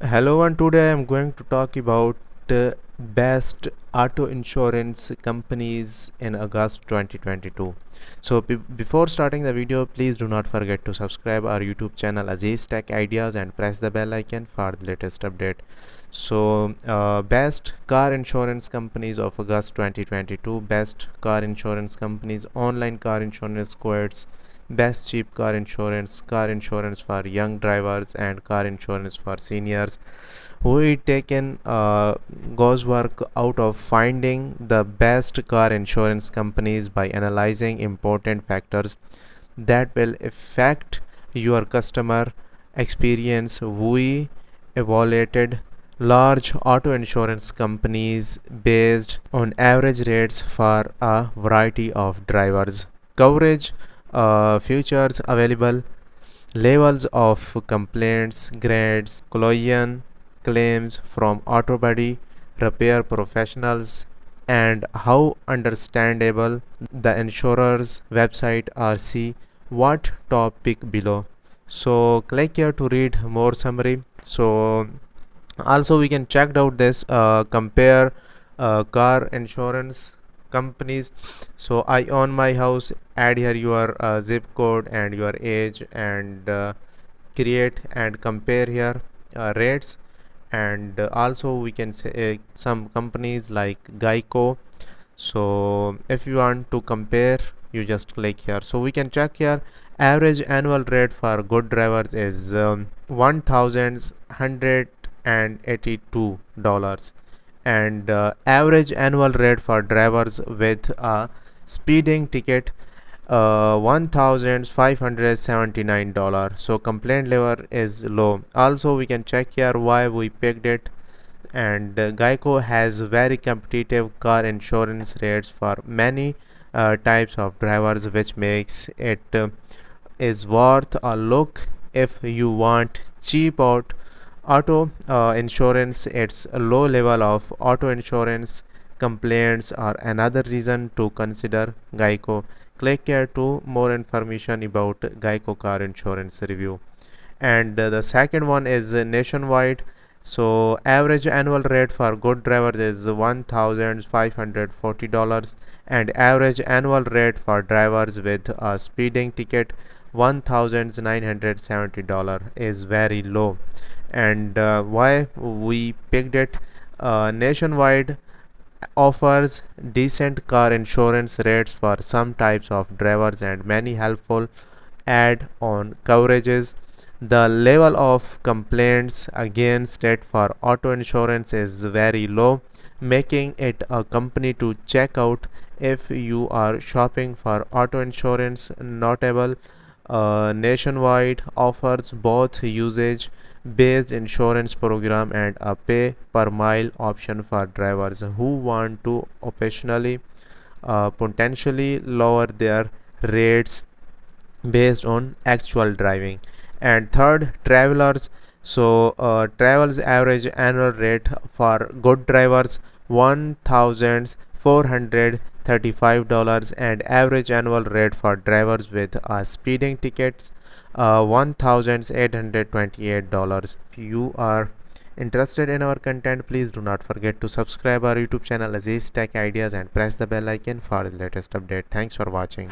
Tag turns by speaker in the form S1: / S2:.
S1: Hello, and today I am going to talk about best auto insurance companies in August 2022. So before starting the video, please do not forget to subscribe our YouTube channel Aziz Tech Ideas and press the bell icon for the latest update. So best car insurance companies of August 2022, best car insurance companies, online car insurance quotes, best cheap car insurance for young drivers, and car insurance for seniors. We taken guesswork out of finding the best car insurance companies by analyzing important factors that will affect your customer experience. We evaluated large auto insurance companies based on average rates for a variety of drivers, coverage, features available, levels of complaints, grades, collision claims from auto body repair professionals, and how understandable the insurer's website are. See what topic below. So click here to read more summary. So also we can check out this compare car insurance companies. So I own my house, add here your zip code and your age, and create and compare here rates. And also we can say some companies like Geico. So if you want to compare, you just click here. So we can check here average annual rate for good drivers is $1,182, and average annual rate for drivers with a speeding ticket $1,579. So complaint level is low. Also we can check here why we picked it. And Geico has very competitive car insurance rates for many types of drivers, which makes it is worth a look if you want cheap auto insurance. Its low level of auto insurance complaints are another reason to consider Geico. Click here to more information about Geico car insurance review. And the second one is nationwide. So average annual rate for good drivers is $1,540, and average annual rate for drivers with a speeding ticket $1,970 is very low. And why we picked it, nationwide offers decent car insurance rates for some types of drivers and many helpful add-on coverages. The level of complaints against it for auto insurance is very low, making it a company to check out if you are shopping for auto insurance. Notable, nationwide offers both usage based insurance program and a pay per mile option for drivers who want to optionally potentially lower their rates based on actual driving. And third, travelers. So travels average annual rate for good drivers $1,435, and average annual rate for drivers with speeding tickets $1,828. If you are interested in our content, please do not forget to subscribe our YouTube channel Aziz Tech Ideas and press the bell icon for the latest update. Thanks for watching.